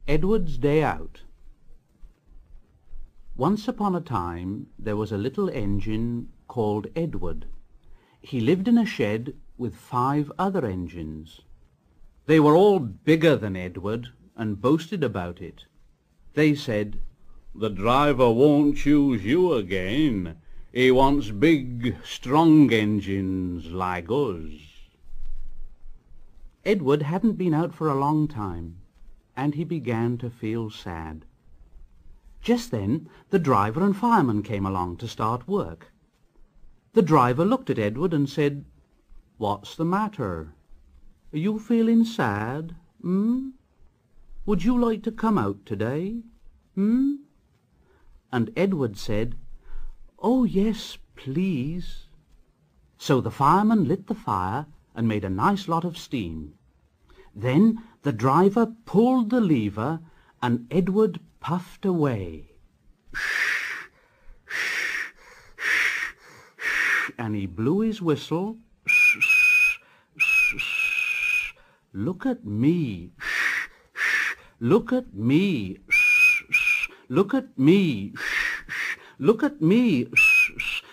Edward's Day Out. Once upon a time there was a little engine called Edward. He lived in a shed with 5 other engines. They were all bigger than Edward and boasted about it. They said, "The driver won't choose you again. He wants big, strong engines like us." Edward hadn't been out for a long time, and he began to feel sad. Just then the driver and fireman came along to start work. The driver looked at Edward and said, "What's the matter? Are you feeling sad? Would you like to come out today? And Edward said, "Oh yes, please." So the fireman lit the fire and made a nice lot of steam. Then the driver pulled the lever and Edward puffed away. And he blew his whistle. "Look at me. Look at me. Look at me. Look at me.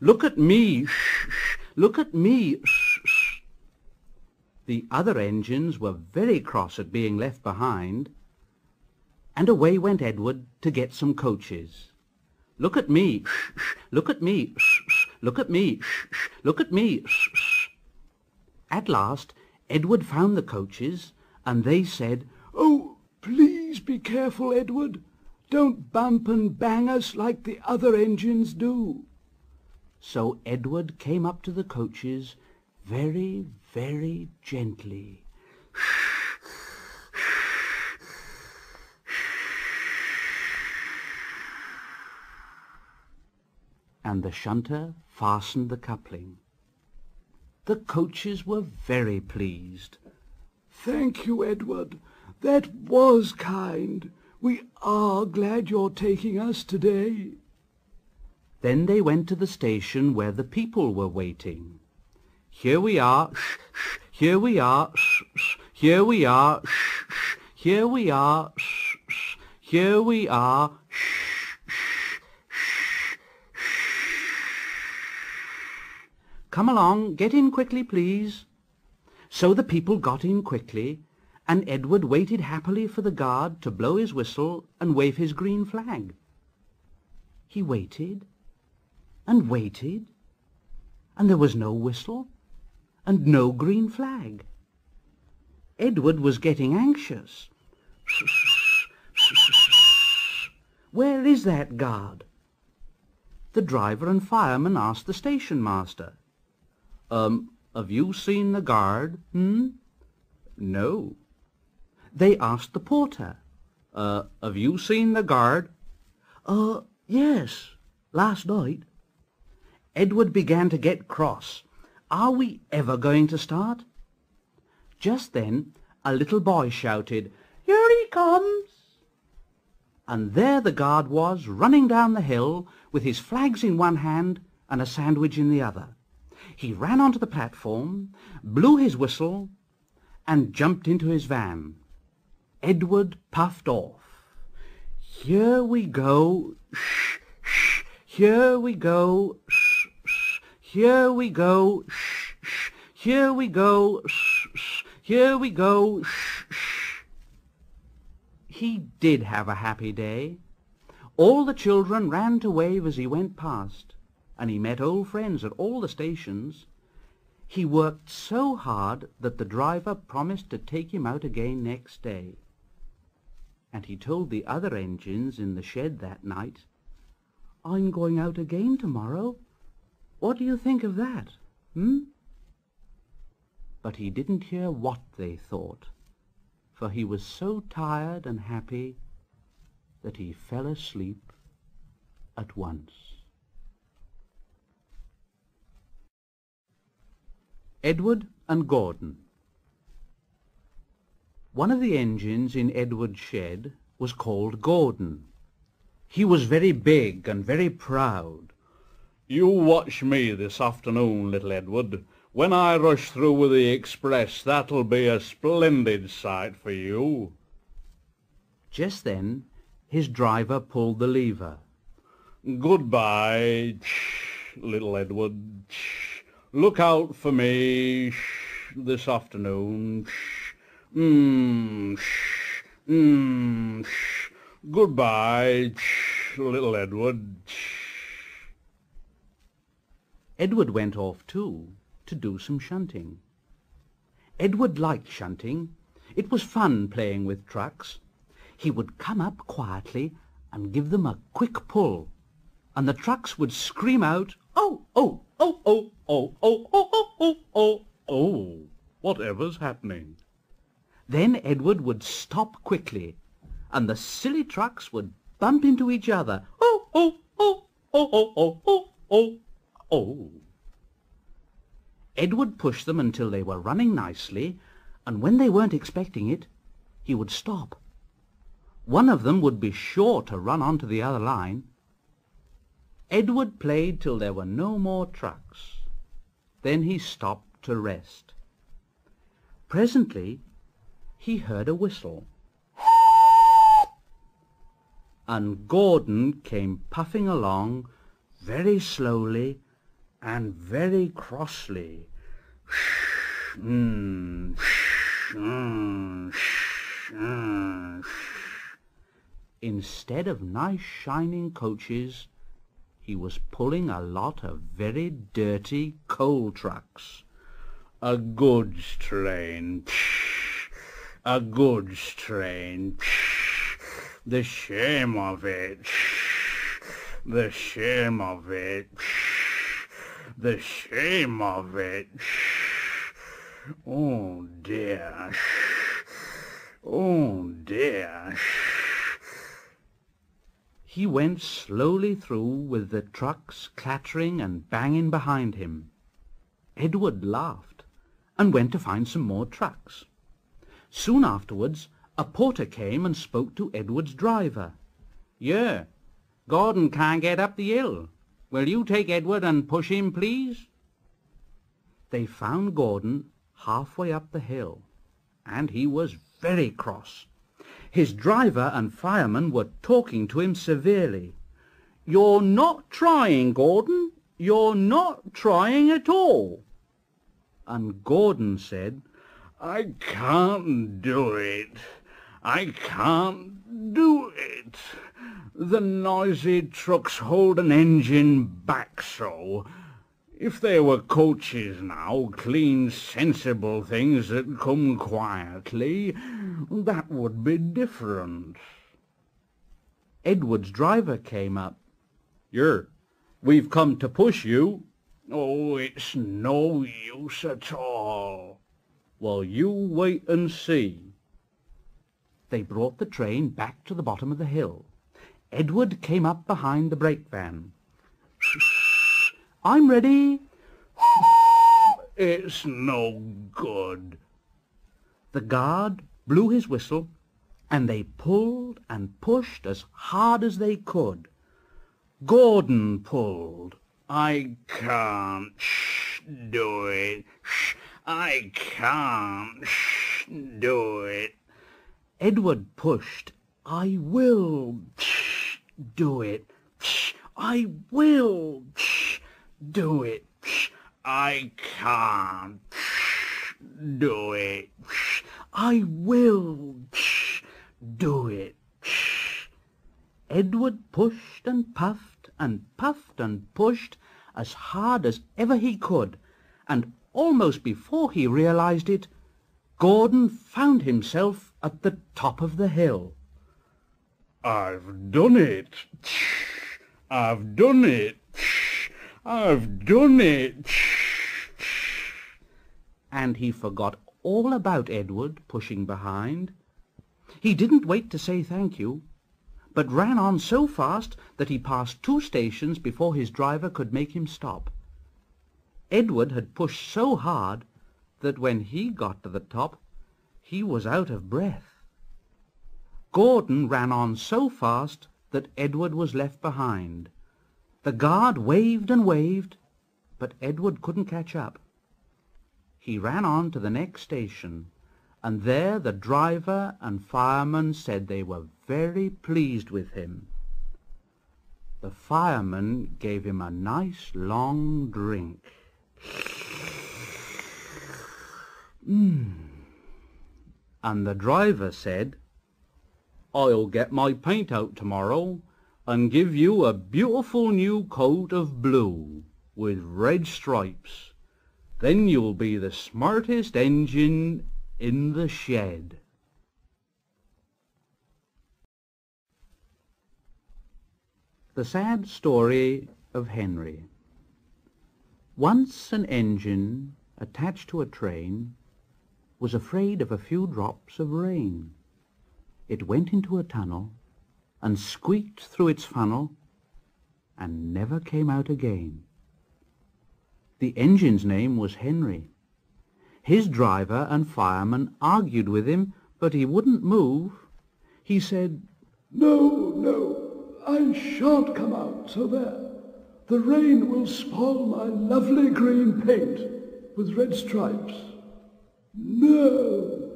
Look at me. Look at me." The other engines were very cross at being left behind, and away went Edward to get some coaches. "Look at me. Look at me. Look at me. Look at me." At last Edward found the coaches, and they said, "Oh, please be careful, Edward. Don't bump and bang us like the other engines do." So Edward came up to the coaches very, very gently. And the shunter fastened the coupling. The coaches were very pleased. "Thank you, Edward. That was kind. We are glad you're taking us today." Then they went to the station where the people were waiting. "Here we are, here we are, here we are, here we are, here we are." "Come along, get in quickly, please." So the people got in quickly, and Edward waited happily for the guard to blow his whistle and wave his green flag. He waited and waited, and there was no whistle and no green flag. Edward was getting anxious. "Where is that guard?" The driver and fireman asked the station master. Have you seen the guard? No." They asked the porter. Have you seen the guard? Yes, last night." Edward began to get cross. Are we ever going to start? Just then a little boy shouted, "Here he comes!" And there the guard was, running down the hill with his flags in one hand and a sandwich in the other. He ran onto the platform, blew his whistle, and jumped into his van. Edward puffed off. "Here we go, shh, shh, here we go, shh, shh, here we go, shh, shh, here we go, shh, shh, here we go, shh, shh." He did have a happy day. All the children ran to wave as he went past, and he met old friends at all the stations. He worked so hard that the driver promised to take him out again next day. And he told the other engines in the shed that night, "I'm going out again tomorrow. What do you think of that, But he didn't hear what they thought, for he was so tired and happy that he fell asleep at once. Edward and Gordon. One of the engines in Edward's shed was called Gordon. He was very big and very proud. "You watch me this afternoon, little Edward. When I rush through with the express, that'll be a splendid sight for you." Just then his driver pulled the lever. "Goodbye, little Edward. Look out for me this afternoon. Goodbye, little Edward." Edward went off too, to do some shunting. Edward liked shunting. It was fun playing with trucks. He would come up quietly and give them a quick pull, and the trucks would scream out, "Oh, oh, oh, oh, oh, oh, oh, oh, oh, oh, Oh, whatever's happening? Then Edward would stop quickly, and the silly trucks would bump into each other. "Oh, oh, oh, oh, oh, oh, oh, oh, oh." Edward pushed them until they were running nicely, and when they weren't expecting it, he would stop. One of them would be sure to run onto the other line. Edward played till there were no more trucks. Then he stopped to rest. Presently he heard a whistle, and Gordon came puffing along very slowly and very crossly. Instead of nice shining coaches, he was pulling a lot of very dirty coal trucks. A goods train. A goods train. The shame of it. The shame of it. The shame of it. Oh dear. Oh dear. He went slowly through with the trucks clattering and banging behind him. Edward laughed and went to find some more trucks. Soon afterwards a porter came and spoke to Edward's driver. "Yeah, Gordon can't get up the hill. Will you take Edward and push him, please?" They found Gordon halfway up the hill, and he was very cross. His driver and fireman were talking to him severely. "You're not trying, Gordon. You're not trying at all." And Gordon said, "I can't do it. I can't do it. The noisy trucks hold an engine back so. If there were coaches now, clean, sensible things that come quietly, that would be different." Edward's driver came up. "Here, we've come to push you." "Oh, it's no use at all." "Well, you wait and see." They brought the train back to the bottom of the hill. Edward came up behind the brake van. "I'm ready." "It's no good." The guard blew his whistle, and they pulled and pushed as hard as they could. Gordon pulled. "I can't do it. I can't do it." Edward pushed. "I will do it. I will do it." "I can't do it." "I will do it." Edward pushed and puffed and pushed as hard as ever he could, and almost before he realized it, Gordon found himself at the top of the hill. "I've done it. I've done it. I've done it." And he forgot all about Edward pushing behind. He didn't wait to say thank you, but ran on so fast that he passed 2 stations before his driver could make him stop. Edward had pushed so hard that when he got to the top, he was out of breath. Gordon ran on so fast that Edward was left behind. The guard waved and waved, but Edward couldn't catch up. He ran on to the next station, and there the driver and fireman said they were very pleased with him. The fireman gave him a nice long drink. And the driver said, "I'll get my paint out tomorrow and give you a beautiful new coat of blue with red stripes. Then you'll be the smartest engine in the shed." The Sad Story of Henry. Once an engine attached to a train was afraid of a few drops of rain. It went into a tunnel and squeaked through its funnel and never came out again. The engine's name was Henry. His driver and fireman argued with him, but he wouldn't move. He said, No, I shan't come out, so there. The rain will spoil my lovely green paint with red stripes. No.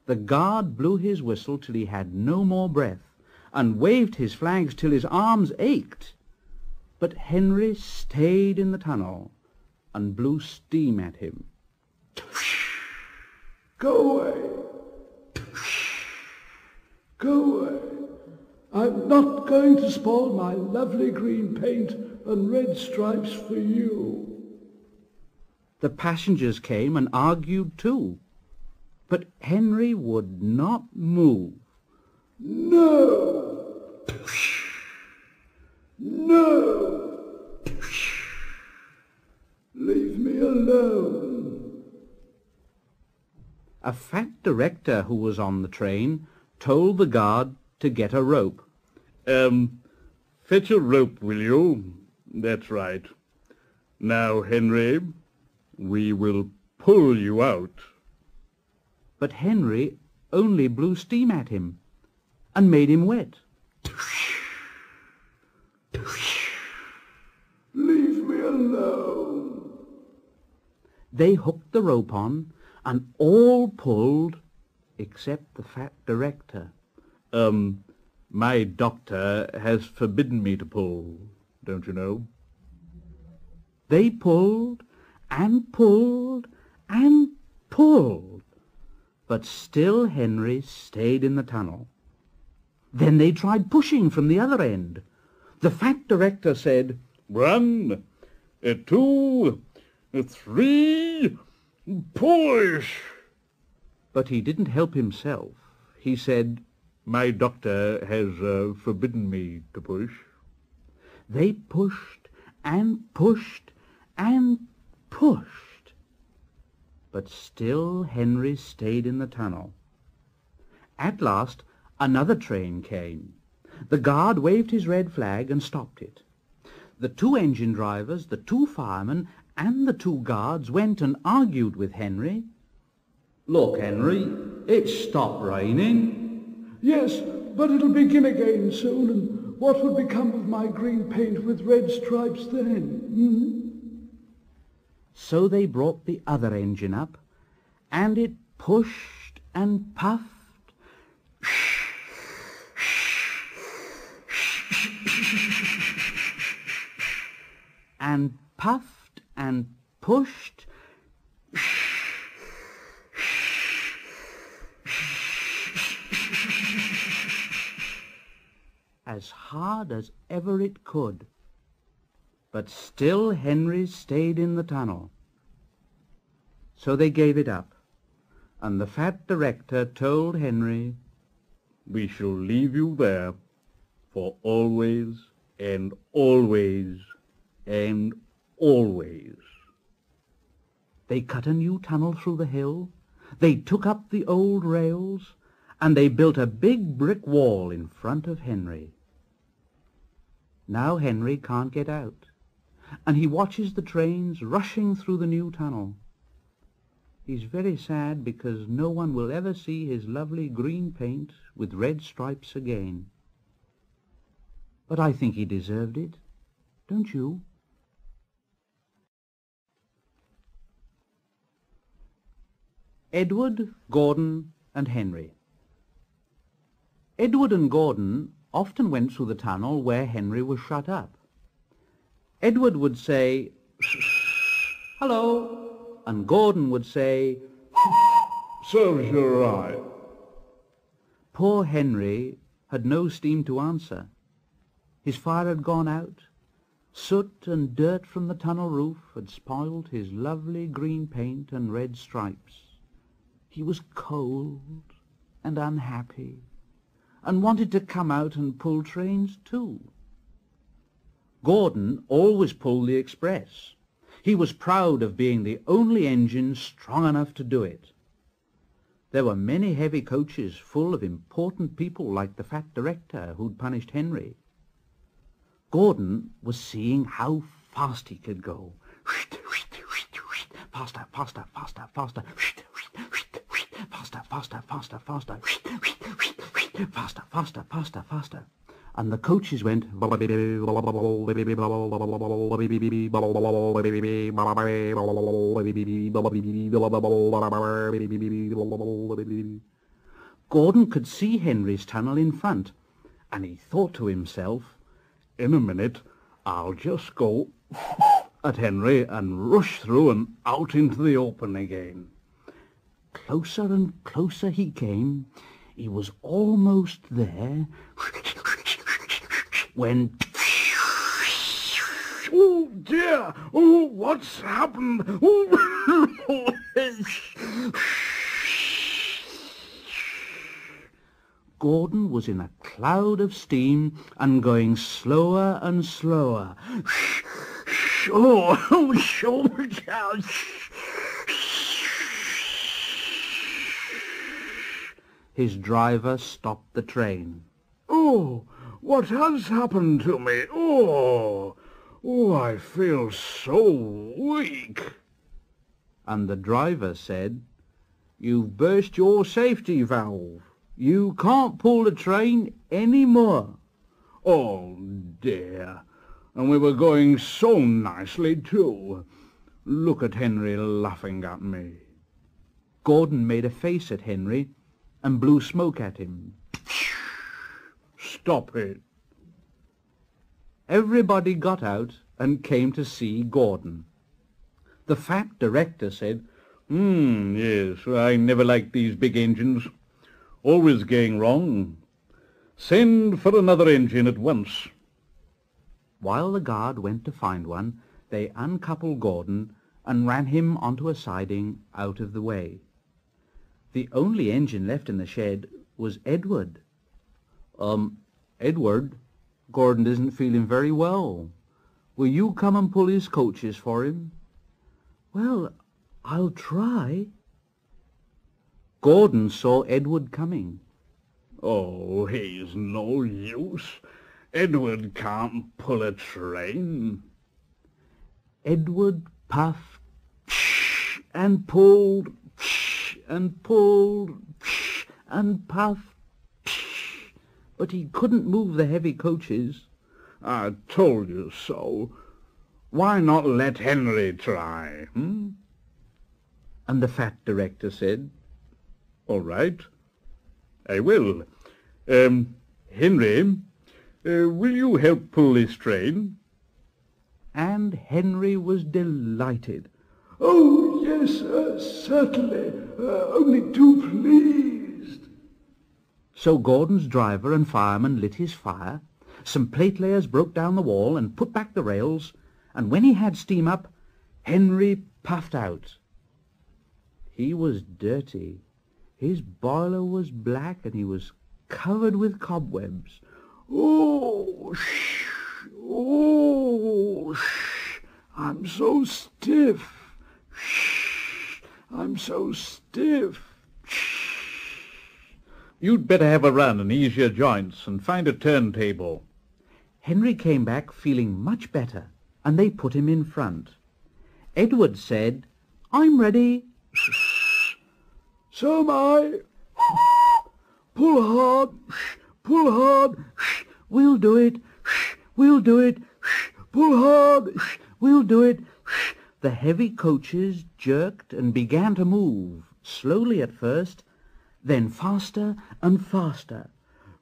The guard blew his whistle till he had no more breath, and waved his flags till his arms ached. But Henry stayed in the tunnel and blew steam at him. Go away. Go away. I'm not going to spoil my lovely green paint and red stripes for you. The passengers came and argued too, but Henry would not move. No! No! Leave me alone. A fat director who was on the train told the guard to get a rope. Fetch a rope, will you? That's right. Now, Henry, we will pull you out. But Henry only blew steam at him and made him wet. Leave me alone. They hooked the rope on, and all pulled except the fat director. My doctor has forbidden me to pull, don't you know? They pulled and pulled and pulled, but still Henry stayed in the tunnel. Then they tried pushing from the other end. The fat director said, 1, 2, 3, push! But he didn't help himself. He said, My doctor has forbidden me to push. They pushed and pushed and pushed, but still Henry stayed in the tunnel. At last another train came. The guard waved his red flag and stopped it. The 2 engine drivers, the 2 firemen, and the 2 guards went and argued with Henry. "Look, Henry, it's stopped raining." Yes, but it'll begin again soon, and what would become of my green paint with red stripes then? So they brought the other engine up, and it pushed and puffed, and puffed and pushed, as hard as ever it could. But still Henry stayed in the tunnel. So they gave it up, and the fat director told Henry, We shall leave you there for always and always and always. They cut a new tunnel through the hill, they took up the old rails, and they built a big brick wall in front of Henry. Now Henry can't get out, and he watches the trains rushing through the new tunnel. He's very sad because no one will ever see his lovely green paint with red stripes again. But I think he deserved it, don't you? Edward, Gordon, and Henry. Edward and Gordon often went through the tunnel where Henry was shut up. Edward would say, "Hello," and Gordon would say, "Serves you right." Poor Henry had no steam to answer. His fire had gone out. Soot and dirt from the tunnel roof had spoiled his lovely green paint and red stripes. He was cold and unhappy, and wanted to come out and pull trains too. Gordon always pulled the express. He was proud of being the only engine strong enough to do it. There were many heavy coaches full of important people like the fat director who'd punished Henry. Gordon was seeing how fast he could go. Faster, faster, faster, faster. Faster, faster, faster, faster. Faster, faster, faster, faster. And the coaches went. Gordon could see Henry's tunnel in front, and he thought to himself, "In a minute, I'll just go at Henry and rush through and out into the open again." Closer and closer he came. He was almost there when... "Oh dear! Oh, what's happened? Oh." Gordon was in a cloud of steam and going slower and slower. His driver stopped the train. "Oh, what has happened to me? Oh, I feel so weak." And the driver said, "You've burst your safety valve. You can't pull the train any more." "Oh dear, and we were going so nicely too. Look at Henry laughing at me." Gordon made a face at Henry and blew smoke at him. "Stop it." Everybody got out and came to see Gordon. The fat director said, Yes, I never liked these big engines. Always going wrong. Send for another engine at once." While the guard went to find one, they uncoupled Gordon and ran him onto a siding out of the way. The only engine left in the shed was Edward. Edward, Gordon isn't feeling very well. Will you come and pull his coaches for him?" "Well, I'll try." Gordon saw Edward coming. "Oh, he's no use. Edward can't pull a train." Edward puffed and pulled and pulled and puffed, but he couldn't move the heavy coaches. "I told you so. Why not let Henry try, And the fat director said, "All right, I will. Henry, will you help pull this train?" And Henry was delighted. "Oh, yes, certainly. Only too pleased." So Gordon's driver and fireman lit his fire, some plate layers broke down the wall and put back the rails, and when he had steam up, Henry puffed out. He was dirty. His boiler was black and he was covered with cobwebs. Oh, I'm so stiff. I'm so stiff. "You'd better have a run and ease your joints and find a turntable." Henry came back feeling much better, and they put him in front. Edward said, "I'm ready." "So am I." "Pull hard, pull hard." "We'll do it. We'll do it. "Pull hard." We'll do it." The heavy coaches jerked and began to move. slowly at first, then faster and faster.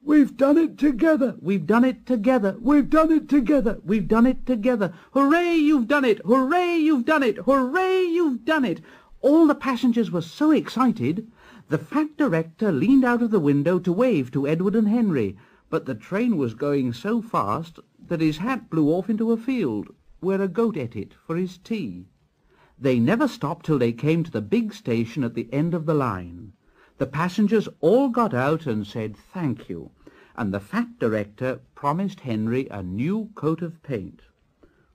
We've done it together. We've done it together. We've done it together. We've done it together. Hooray, you've done it! Hooray, you've done it! Hooray, you've done it! All the passengers were so excited, the fat director leaned out of the window to wave to Edward and Henry, but the train was going so fast that his hat blew off into a field, where a goat ate it for his tea. They never stopped till they came to the big station at the end of the line. The passengers all got out and said thank you, and the fat director promised Henry a new coat of paint.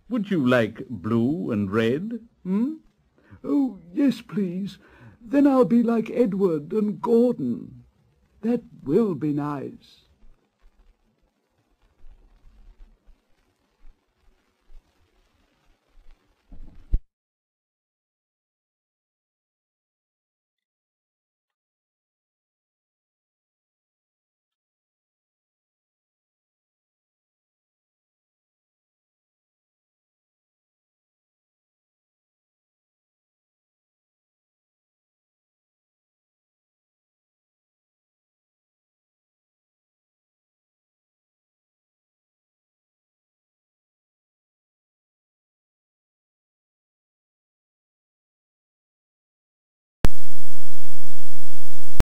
Would you like blue and red? Oh, yes, please. Then I'll be like Edward and Gordon. That will be nice.